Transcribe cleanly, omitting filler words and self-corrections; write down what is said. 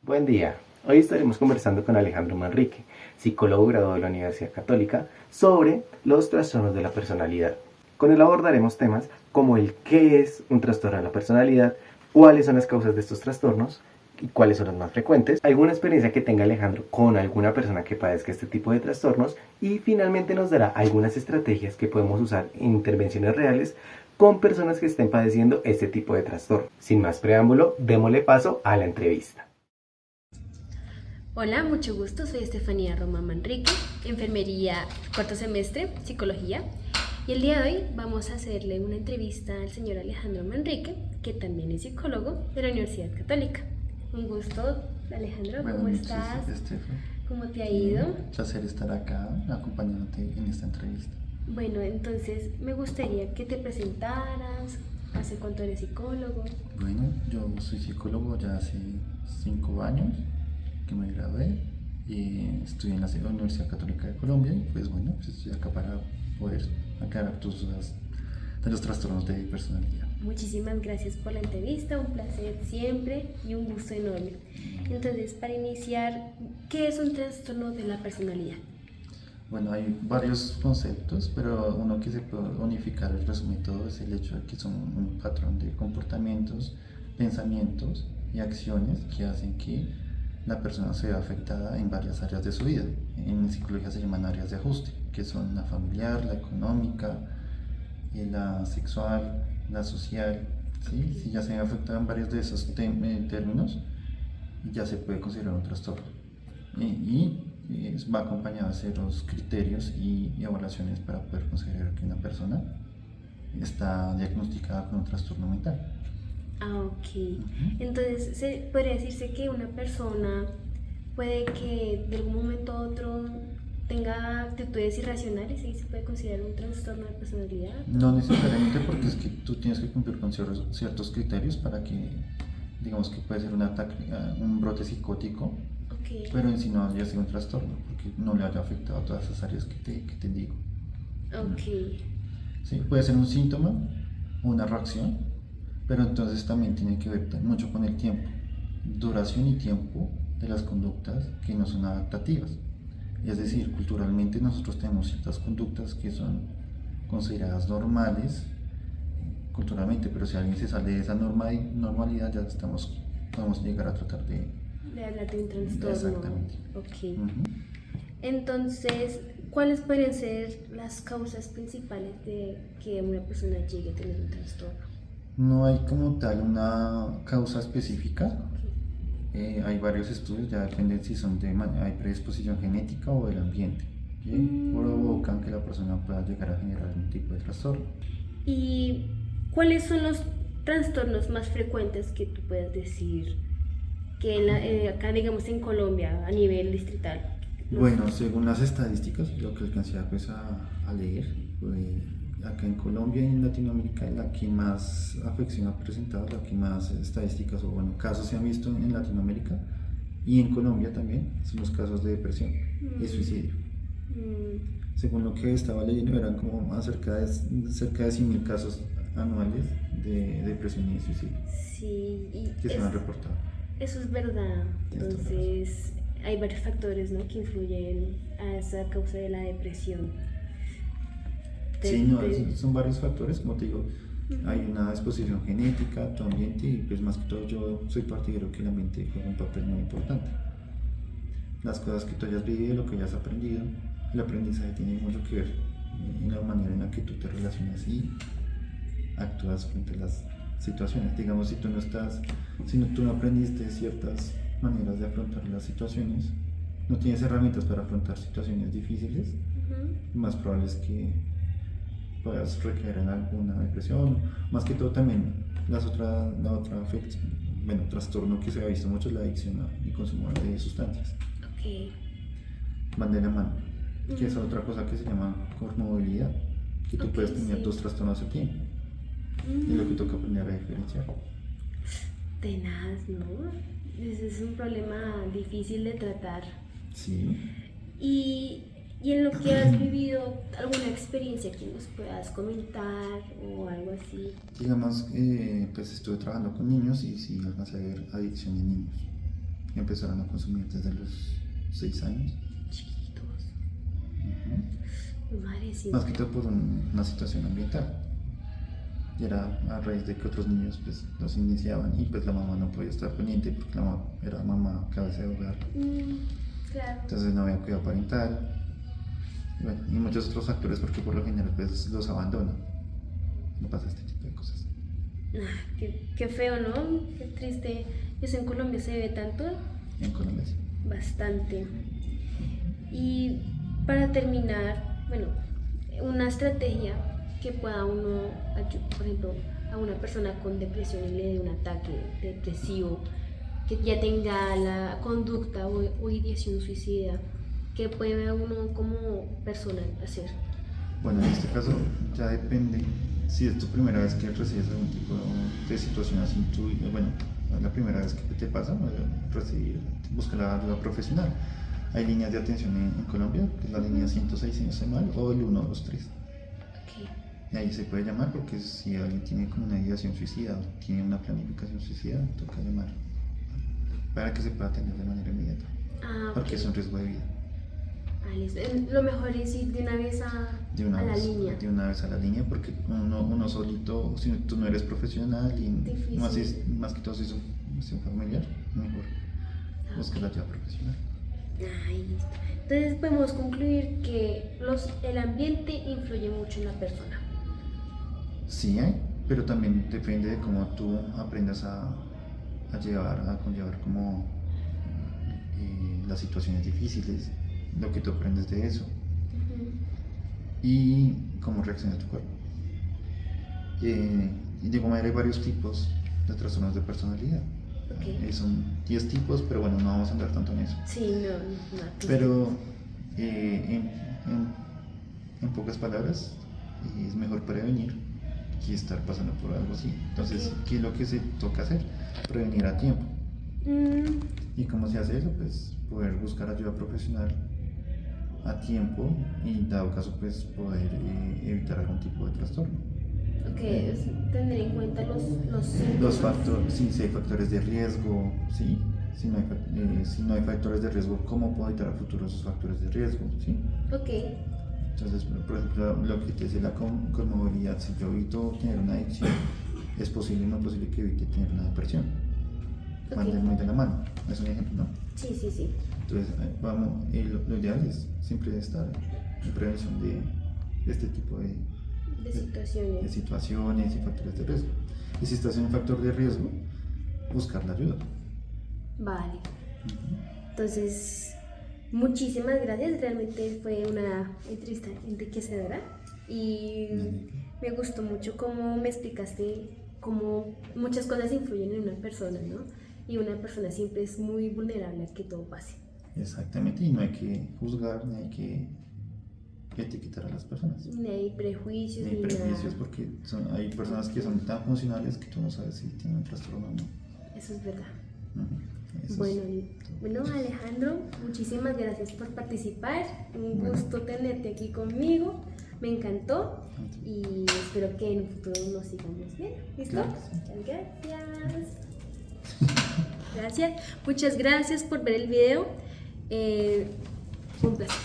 Buen día. Hoy estaremos conversando con Alejandro Manrique, psicólogo graduado de la Universidad Católica, sobre los trastornos de la personalidad. Con él abordaremos temas como el qué es un trastorno de la personalidad, cuáles son las causas de estos trastornos y cuáles son los más frecuentes, alguna experiencia que tenga Alejandro con alguna persona que padezca este tipo de trastornos y finalmente nos dará algunas estrategias que podemos usar en intervenciones reales con personas que estén padeciendo este tipo de trastorno. Sin más preámbulo, démosle paso a la entrevista. Hola, mucho gusto. Soy Estefanía Román Manrique, enfermería cuarto semestre, psicología. Y el día de hoy vamos a hacerle una entrevista al señor Alejandro Manrique, que también es psicólogo de la Universidad Católica. Un gusto, Alejandro. Buenas ¿Cómo noches, estás? Estefan. ¿Cómo te ha ido? Un placer estar acá acompañándote en esta entrevista. Bueno, entonces me gustaría que te presentaras. ¿Hace cuánto eres psicólogo? Bueno, yo soy psicólogo ya hace 5 años que me gradué y estudié en la Universidad Católica de Colombia y pues bueno, pues estoy acá para poder aclarar tus dudas de los trastornos de personalidad. Muchísimas gracias por la entrevista, un placer siempre y un gusto enorme. Entonces, para iniciar, ¿qué es un trastorno de la personalidad? Bueno, hay varios conceptos, pero uno que se puede unificar, el resumen de todo, es el hecho de que son un patrón de comportamientos, pensamientos y acciones que hacen que la persona se vea afectada en varias áreas de su vida. En psicología se llaman áreas de ajuste, que son la familiar, la económica, la sexual, la social. ¿Sí? Si ya se ve afectada en varios de esos términos, ya se puede considerar un trastorno. Va acompañado de ciertos criterios y evaluaciones para poder considerar que una persona está diagnosticada con un trastorno mental. Ah, ok. Entonces, podría decirse que una persona puede que de algún momento a otro tenga actitudes irracionales y se puede considerar un trastorno de personalidad. No necesariamente, porque es que tú tienes que cumplir con ciertos criterios para que, digamos que puede ser un ataque, un brote psicótico, Ok. pero en sí no haya sido un trastorno, porque no le haya afectado a todas esas áreas que te digo. Ok. ¿Sí? Puede ser un síntoma o una reacción, pero entonces también tiene que ver mucho con el tiempo, duración y tiempo de las conductas que no son adaptativas. Es decir, culturalmente nosotros tenemos ciertas conductas que son consideradas normales culturalmente, pero si alguien se sale de esa normalidad ya podemos llegar a tratar De hablar de un trastorno. Exactamente. Ok. Ujú. Entonces, ¿cuáles podrían ser las causas principales de que una persona llegue a tener un trastorno? No hay como tal una causa específica. Hay varios estudios, ya depende si hay predisposición genética o del ambiente, que provocan que la persona pueda llegar a generar un tipo de trastorno. ¿Y cuáles son los trastornos más frecuentes que tú puedes decir que acá, digamos, en Colombia, a nivel distrital? Bueno, según las estadísticas, lo que alcancé pues, a leer, acá en Colombia y en Latinoamérica la que más afección ha presentado, la que más estadísticas o bueno, casos se han visto en Latinoamérica y en Colombia también, son los casos de depresión y suicidio. Según lo que estaba leyendo, eran como cerca de 100.000 casos anuales de depresión y suicidio Sí, que se han reportado. eso es verdad. Entonces, hay varios factores, ¿no?, que influyen a esa causa de la depresión. Sí, no, son varios factores, como te digo, hay una exposición genética, tu ambiente y pues más que todo yo soy partidario que el ambiente juega un papel muy importante. Las cosas que tú hayas vivido, lo que hayas aprendido, el aprendizaje tiene mucho que ver en la manera en la que tú te relacionas y actúas frente a las situaciones. Digamos, si tú no aprendiste ciertas maneras de afrontar las situaciones, no tienes herramientas para afrontar situaciones difíciles, más probable es que puedas recaer en alguna depresión. Más que todo también la otra afección, bueno, trastorno que se ha visto mucho es la adicción y consumo de sustancias. Ok. Van de la mano, que es otra cosa que se llama comorbilidad, que tú puedes tener dos trastornos al tiempo. Y lo que toca aprender a diferenciar. Tenaz, ¿no? Ese es un problema difícil de tratar. Sí. Y en lo que has vivido, ¿alguna experiencia que nos puedas comentar o algo así? Digamos, pues estuve trabajando con niños y sí alcancé a ver adicción en niños. que empezaron a consumir desde los 6 años. Chiquitos. Ujú. Madre, sí. Más que todo por una situación ambiental. Y era a raíz de que otros niños pues los iniciaban y pues la mamá no podía estar pendiente porque la mamá era mamá cabeza de hogar. Claro. Entonces no había cuidado parental. Y, bueno, y muchos otros factores porque por lo general pues los abandonan. No pasa este tipo de cosas. Qué feo, ¿no? Qué triste. Eso en Colombia se ve tanto. En Colombia sí. Bastante. Y para terminar, bueno, una estrategia que pueda uno, por ejemplo, a una persona con depresión y le dé un ataque depresivo, que ya tenga la conducta o ideación suicida, ¿qué puede uno como persona hacer? Bueno, en este caso ya depende si es tu primera vez que recibes algún tipo de situación así en tu vida. Bueno, es la primera vez que te pasa, busca la ayuda profesional. Hay líneas de atención en Colombia, que es la línea 106 si no estoy mal, o el 123. Okay. Y ahí se puede llamar porque si alguien tiene como una ideación suicida o tiene una planificación suicida, toca llamar para que se pueda atender de manera inmediata. Porque es un riesgo de vida. Listo. Lo mejor es ir de una vez a la línea. De una vez a la línea, porque uno solito, si tú no eres profesional y más que todo si es un familiar, mejor buscar la ayuda profesional. Listo. Entonces podemos concluir que el ambiente influye mucho en la persona. Sí hay, pero también depende de cómo tú aprendas a conllevar como las situaciones difíciles, lo que tú aprendes de eso y cómo reacciona tu cuerpo. Y de igual manera hay varios tipos de trastornos de personalidad. Son 10 tipos, pero bueno, no vamos a andar tanto en eso. Sí, no. Pero en pocas palabras, es mejor prevenir que estar pasando por algo así. Entonces, ¿qué es lo que se toca hacer? Prevenir a tiempo. ¿Y cómo se hace eso? Pues poder buscar ayuda profesional a tiempo y dado caso pues poder evitar algún tipo de trastorno. Tener en cuenta los factores, si hay factores de riesgo, ¿sí? Si no hay factores de riesgo, ¿cómo puedo evitar a futuro esos factores de riesgo? ¿Sí? Entonces, por ejemplo, lo que te decía la comorbilidad, si yo evito tener una adicción, es posible o no posible que evite tener una depresión. Van muy de la mano, es un ejemplo, ¿no? Sí. Entonces, lo ideal es siempre estar en prevención de este tipo de situaciones y factores de riesgo. Y si estás en un factor de riesgo, buscar la ayuda. Vale. Entonces, muchísimas gracias. Realmente fue una entrevista enriquecedora y me gustó mucho cómo me explicaste cómo muchas cosas influyen en una persona, ¿no? Y una persona siempre es muy vulnerable a que todo pase. Exactamente, y no hay que juzgar, ni hay que etiquetar a las personas. Ni hay prejuicios. Ni hay prejuicios, porque hay personas que son tan funcionales que tú no sabes si tienen un trastorno o no. Eso es verdad. Bueno, Alejandro, muchísimas gracias por participar. Un gusto tenerte aquí conmigo. Me encantó y espero que en un futuro nos sigamos bien. ¿Listo? Claro que sí. Gracias. Muchas gracias por ver el video. Fue un placer.